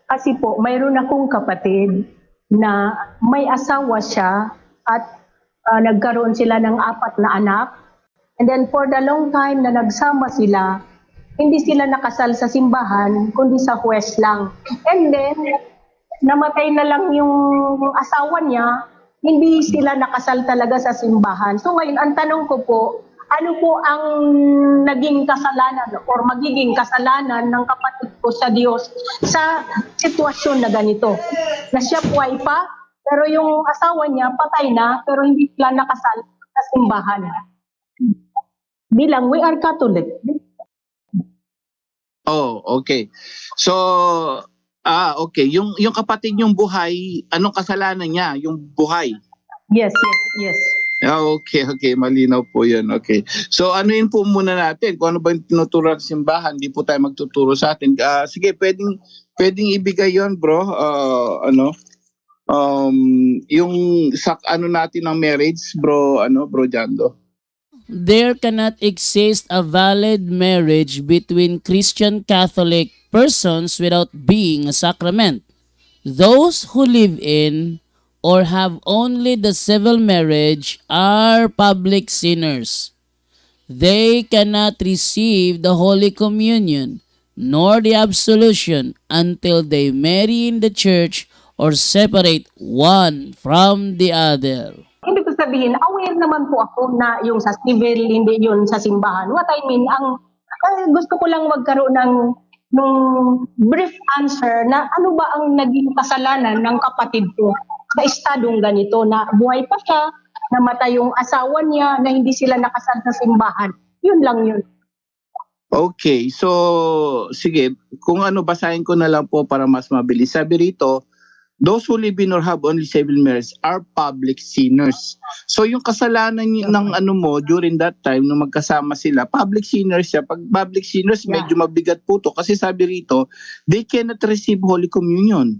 Kasi po, mayroon akong kapatid na may asawa siya at nagkaroon sila ng 4 na anak. And then for the long time na nagsama sila, hindi sila nakasal sa simbahan, kundi sa huwes lang. And then, namatay na lang yung asawa niya, hindi sila nakasal talaga sa simbahan. So ngayon, ang tanong ko po, ano po ang naging kasalanan or magiging kasalanan ng kapatid ko sa Diyos sa sitwasyon na ganito? Na siya buhay pa, pero yung asawa niya patay na, pero hindi sila nakasal sa simbahan. Bilang we are Catholic. Oh, okay. So, okay. Yung kapatid niyong buhay, anong kasalanan niya? Yung buhay? Yes. Okay. Malinaw po yun. Okay. So, anuin po muna natin kung ano ba yung tinuturo ng simbahan. Hindi po tayo magtuturo sa atin. Sige, pwedeng ibigay yon, bro. Yung sa natin ng marriage, bro Jando. There cannot exist a valid marriage between Christian Catholic persons without being a sacrament. Those who live in or have only the civil marriage are public sinners. They cannot receive the Holy Communion nor the absolution until they marry in the church or separate one from the other. Hindi ko sabihin, aware naman po ako na yung sa civil, hindi yun sa simbahan. What I mean, gusto ko lang magkaroon ng brief answer na ano ba ang naging kasalanan ng kapatid ko sa estadong ganito na buhay pa siya, namatay yung asawa niya, na hindi sila nakasal sa simbahan. Yun lang yun. Okay, so sige, kung basahin ko na lang po para mas mabilis. Sabi rito, those who live in or have only civil marriage are public sinners. So yung kasalanan ng mo during that time nung magkasama sila, public sinners siya. Pag public sinners, medyo mabigat po to kasi sabi rito, they cannot receive Holy Communion.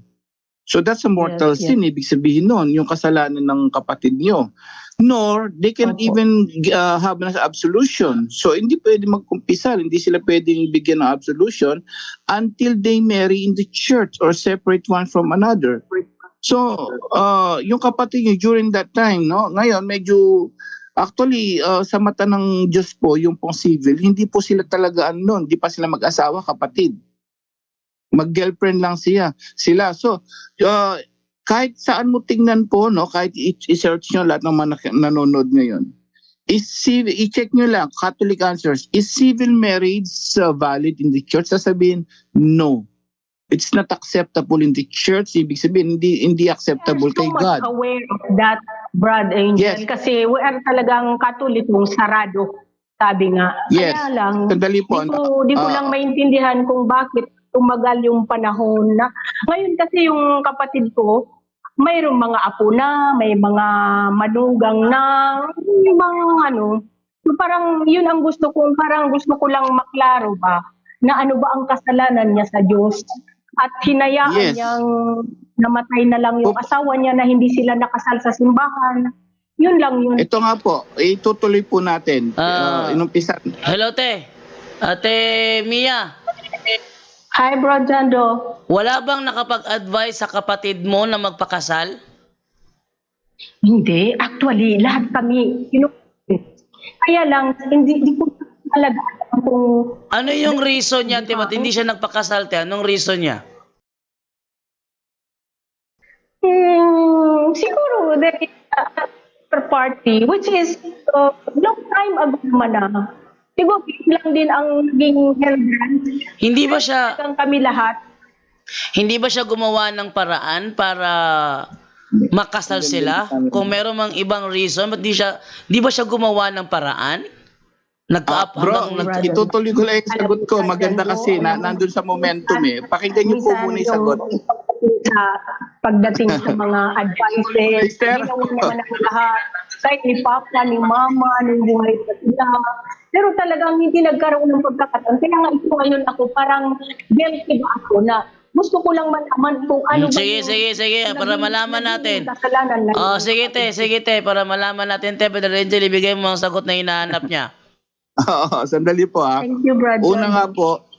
So that's a mortal sin. Ibig sabihin nun, yung kasalanan ng kapatid nyo. Nor they can even have an absolution. So hindi pwede magkumpisal, hindi sila pwedeng bigyan ng absolution until they marry in the church or separate one from another. So yung kapatid nyo during that time, no? Ngayon medyo actually sa mata ng Diyos po, yung pong civil, hindi po sila talaga hindi pa sila mag-asawa, kapatid. Mag-girlfriend lang sila. So kahit saan mo tingnan po, no, kahit i-search nyo lahat ng mga nanonood ngayon, i-check nyo lang, Catholic Answers, is civil marriage valid in the church? Sasabihin, no. It's not acceptable in the church. Ibig sabihin, hindi acceptable kay God. So much aware of that, Brad Angel. Yes. Kasi we are talagang Catholic mong sarado, sabi nga. Yes. Kaya lang, Sandali po. di ko lang maintindihan kung bakit tumagal yung panahon na. Ngayon kasi yung kapatid ko, mayroong mga apo na, may mga manugang na, yung mga so parang yun ang gusto ko lang maklaro ba, na ano ba ang kasalanan niya sa Diyos. At hinayaan niyang namatay na lang yung asawa niya na hindi sila nakasal sa simbahan. Yun lang yun. Ito nga po, itutuloy po natin. Inumpisa. Hello, te. Ate Mia. Hi, Bro Jando. Wala bang nakapag-advise sa kapatid mo na magpakasal? Hindi. Actually, lahat kami, kaya lang, hindi ko talaga alam kung... Ano yung reason niya, Timot? Hindi siya nagpakasal, te? Anong reason niya? Siguro, there is a party, which is long time ago naman na. Siguro, lang din ang naging hindrance. Hindi ba siya... Kami lahat. Hindi ba siya gumawa ng paraan para makasal sila? Kung meron mang ibang reason, di ba siya gumawa ng paraan? Bro, itutuloy ko lang yung sagot ko. Maganda kasi nandun sa momentum eh. Pakinggan niyo po muna yung sagot. Pagdating sa mga advices, ginawa naman ang lahat. Kahit ni Papa, ni Mama, ni buhay pa sila. Pero talagang hindi nagkaroon ng pagkakataon. Kaya nga ito ngayon ako, parang guilty ba ako na gusto ko lang malaman kung ano ba Sige, para malaman natin. Sige, te, para malaman natin, te, Brother Angel, ibigay mo ang sagot na hinahanap niya. Sandali po ha. Thank you, brother. Una nga po,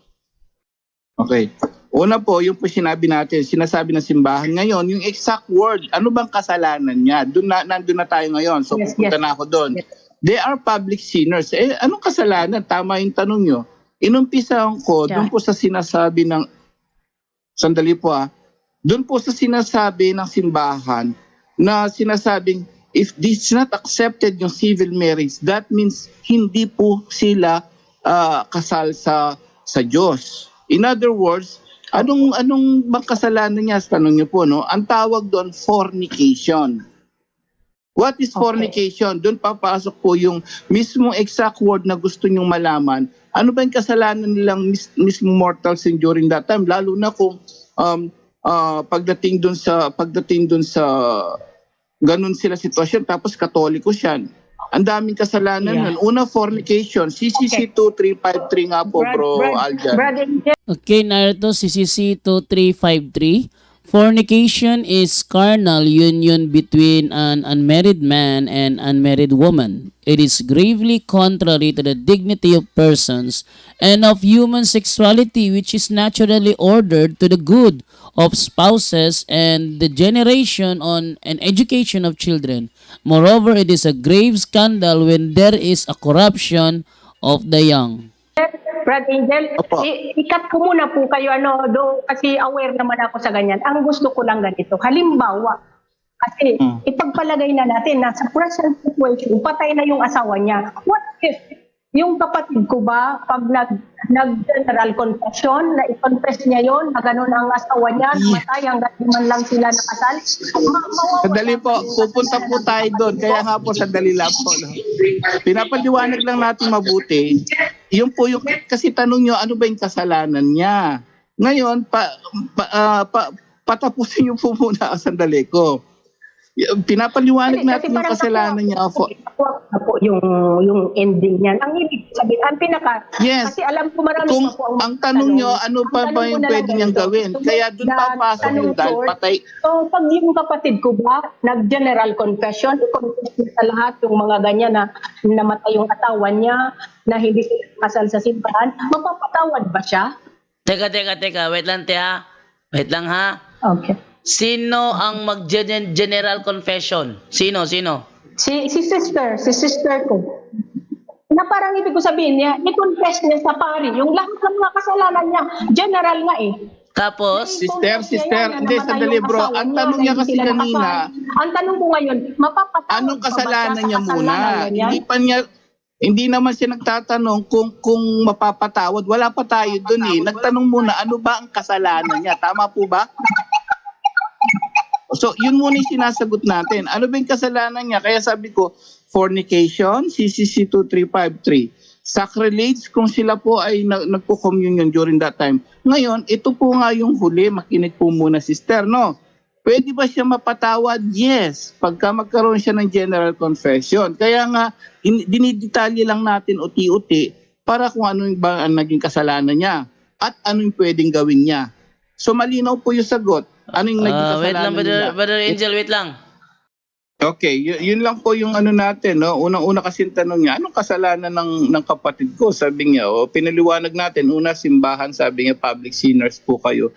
okay. Una po, yung po sinabi natin, sinasabi ng simbahan ngayon, yung exact word, ano bang kasalanan niya? Nandun na tayo ngayon, so Yes, pupunta yes. na ako doon. Yes. They are public sinners. Anong kasalanan? Tama yung tanong nyo. Inumpisahan ko, doon po sa sinasabi ng, sandali po doon po sa sinasabi ng simbahan, na sinasabing, if this is not accepted yung civil marriage, that means hindi po sila kasal sa Diyos. In other words, anong bang kasalanan niya? Tanong niyo po, no? Ang tawag doon, fornication. What is fornication? Doon papasok po yung mismong exact word na gusto niyong malaman. Ano ba yung kasalanan nilang mismo mortals during that time? Lalo na kung pagdating doon sa ganun sila sitwasyon, tapos katoliko siya. Ang daming kasalanan nun. Una, fornication. CCC 2353 nga po, bro Aljan. Okay, narito CCC 2353. Fornication is carnal union between an unmarried man and unmarried woman. It is gravely contrary to the dignity of persons and of human sexuality, which is naturally ordered to the good of spouses and the generation on and education of children. Moreover, it is a grave scandal when there is a corruption of the young. Brad Angel, Opo. ikat ko muna po kayo, kasi aware naman ako sa ganyan. Ang gusto ko lang ganito, halimbawa, kasi ipagpalagay na natin na sa present situation, patay na yung asawa niya. What if yung kapatid ko ba, pag nag-general confession, na i-confess niya yon na gano'n ang asawa niya, namatay hanggang di man lang sila nakasal? Sandali po, pupunta po tayo doon. Kaya nga po, sandali lang po. No? Pinapaliwanag lang natin mabuti. Yung po yung, kasi tanong nyo, ano ba yung kasalanan niya? Ngayon, patapusin nyo po muna ang sandali ko. Pinapaliwanag natin yung kasalanan niya. Yung ending niyan. Ang ibig sabihin, ang pinaka, Yes. kasi alam ko marami Kung pa po ang tanong nyo, ano pa ba yung pwede niyang gawin? Kaya doon papasok yung dahil patay. So, pag yung kapatid ko ba, nag-general confession, i-confess niya sa lahat yung mga ganyan na namatay yung asawa niya, na hindi sila kasal sa simbahan, mapapatawad ba siya? Teka. Wait lang, ha? Wait lang, ha? Okay. Sino ang mag-general confession? Sino? Si sister ko. Na parang ibig ko sabihin niya, i-confess niya sa pari. Yung lahat ng mga kasalanan niya, general nga eh. Tapos, Sister, hindi, sandali bro. Ang tanong niya kasi kanina, ang tanong ko ngayon, mapapatawad anong pa ba siya kasalanan sa niya muna? kasalanan niya? Hindi naman siya nagtatanong kung mapapatawad. Wala pa tayo dun eh. Nagtanong muna, ano ba ang kasalanan niya? Tama po ba? So, yun muna yung sinasagot natin. Ano ba yung kasalanan niya? Kaya sabi ko, fornication, CCC 2353. Sacrilege, kung sila po ay nagpo-communion during that time. Ngayon, ito po nga yung huli. Makinig po muna, sister, no? Pwede ba siya mapatawad? Yes. Pagka magkaroon siya ng general confession. Kaya nga, dinidetalye lang natin uti-uti para kung ano ba ang naging kasalanan niya at ano yung pwedeng gawin niya. So, malinaw po yung sagot. Ano yung naging kasalanan wait lang, nila? Brother Angel, wait lang. Okay, yun lang po yung ano natin, no? Unang-una kasi tanong niya, anong kasalanan ng kapatid ko? Sabi niya, pinaliwanag natin, una simbahan, sabi niya public sinners po kayo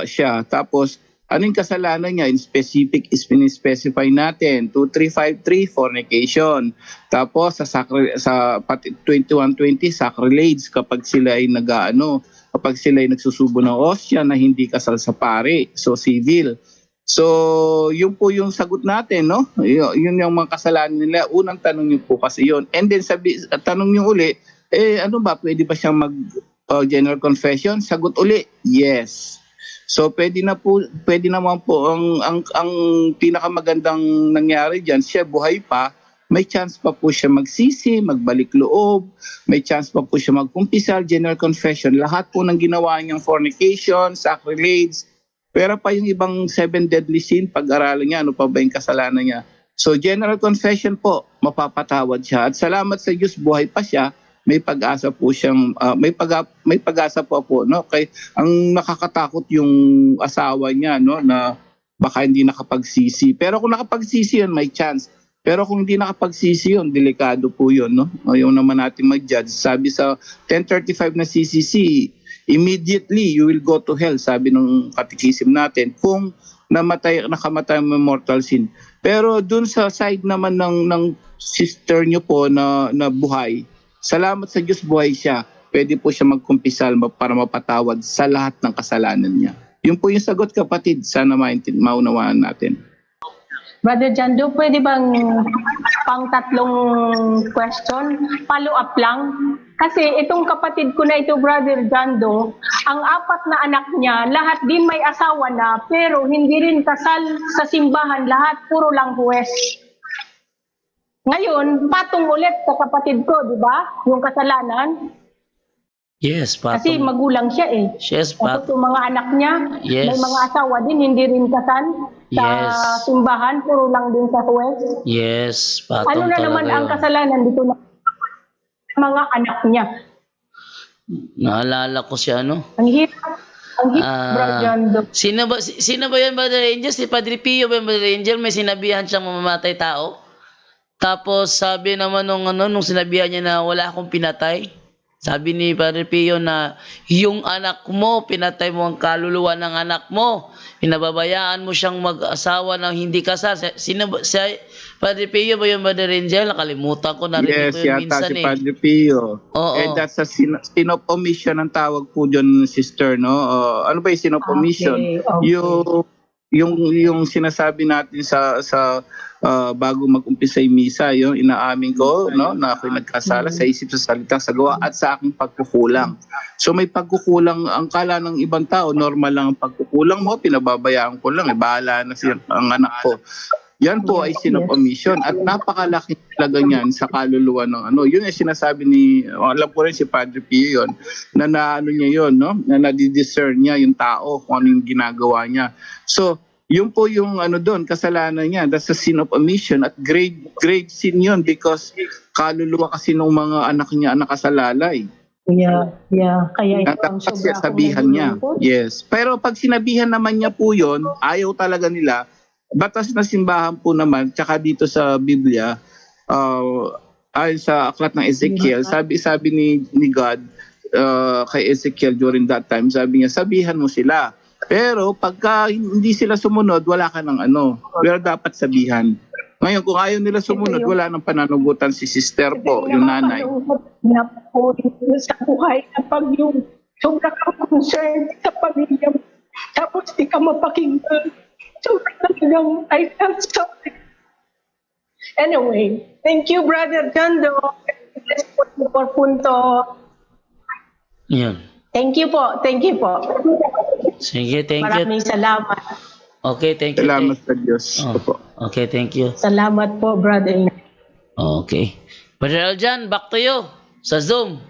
siya. Tapos, anong kasalanan niya? In specific, specify natin, 2353, fornication. Tapos, sa 2120, sacrilege, kapag sila ay kapag sila ay nagsusubo ng osya na hindi kasal sa pari, so civil. So, yun po yung sagot natin, no? Yun yung mga kasalanan nila. Unang tanong niyo po kasi yun. And then tanong niyo uli, ano ba, pwede ba siyang mag-general confession? Sagot uli, yes. So, pwede naman po ang pinakamagandang nangyari diyan, siya buhay pa, may chance pa po siya magsisi, magbalik loob, may chance pa po siya magkumpisal, general confession. Lahat po ng ginawa niyang fornication, sacrilege, pero pa yung ibang 7 deadly sin, pag-aralan niya, ano pa ba yung kasalanan niya. So general confession po, mapapatawad siya. At salamat sa Diyos, buhay pa siya, may pag-asa po siyang, may pag-asa po, no? Kay, ang nakakatakot yung asawa niya, no? Na baka hindi nakapagsisi. Pero kung nakapagsisi yun, may chance. Pero kung hindi nakapagsisi yun, delikado po yun, no? Ayaw naman natin mag-judge. Sabi sa 1035 na CCC, immediately you will go to hell, sabi ng katikism natin, kung nakamatay mo mortal sin. Pero dun sa side naman ng sister nyo po na buhay, salamat sa Diyos, buhay siya. Pwede po siya magkumpisal para mapatawad sa lahat ng kasalanan niya. Yun po yung sagot, kapatid. Sana maunawaan natin. Brother Jando, pwede bang pang tatlong question? Follow up lang. Kasi itong kapatid ko na ito, Brother Jando, ang 4 na anak niya, lahat din may asawa na, pero hindi rin kasal sa simbahan, lahat puro lang huwes. Ngayon, patong ulit sa kapatid ko, di ba? Yung kasalanan. Yes, Kasi patong. magulang siya eh. Yes, Tapos patong. yung mga anak niya, Yes. may mga asawa din, hindi rin kasal sa Yes. simbahan, puro lang din sa huwes. Yes, patong Ano na naman talaga ang yun. kasalanan dito na mga anak niya? Naalala ko si ano. Ang hirap, Ah, Brother Jando. Sino ba yan, Brother Angel? Si Padre Pio ba yan, Brother Angel? May sinabihan siyang mamamatay tao. Tapos sabi naman nung sinabihan niya na wala akong pinatay. Sabi ni Padre Pio na yung anak mo, pinatay mo ang kaluluwa ng anak mo. Pinababayaan mo siyang mag-asawa ng hindi kasal. Sino ba? Si Padre Pio ba yung Brother Angel? Nakalimutan ko, narinig Yes, ko yun yata minsan si eh. Padre Pio. Oo. And that's a sin of omission ang tawag po dyan, sister, no? Ano ba yung sin of omission? Okay. Yung sinasabi natin sa bago mag-umpisa yung misa, yung inaamin ko, no, na ako'y nagkasala sa isip, sa salita, sa gawa, at sa aking pagkukulang. So may pagkukulang, ang kala ng ibang tao, normal lang ang pagkukulang mo, pinababayaan ko lang, bahala na siya ang anak ko. Yan po ay sin of omission at napakalaki talaga niyan sa kaluluwa ng ano. Yun yung sinasabi ni, alam ko rin si Padre Pio yun, na ano niya yun, no? Na nadidiscern niya yung tao kung ano yung ginagawa niya. So, yun po yung ano doon, kasalanan niya. That's a sin of omission at grave sin yun because kaluluwa kasi ng mga anak niya nakasalalay. Yeah. Kaya ito ang Kasi sobra sabihan akong niya. nalulungkot. Yes. Pero pag sinabihan naman niya po yun, ayaw talaga nila. Batas na simbahan po naman, tsaka dito sa Biblia, ayon sa aklat ng Ezekiel, sabi ni God kay Ezekiel during that time, sabi niya, sabihan mo sila. Pero pagka hindi sila sumunod, wala ka ng ano. Pero dapat sabihan. Ngayon, kung ayaw nila sumunod, wala nang pananugutan si sister po, yung nanay. Na po sa buhay kapag yung sobra kang concerned sa pamilya mo, tapos di ka mapakinggan. Sobra talagang I felt sorry. Anyway, thank you, Brother Jando. Let's put mo por punto. Yun. Thank you po. Sige, thank you. Maraming salamat. Okay, thank you. Salamat sa Diyos. Opo. Okay, thank you. Salamat po, Brother. Okay. Brother Aljan, back to you sa Zoom.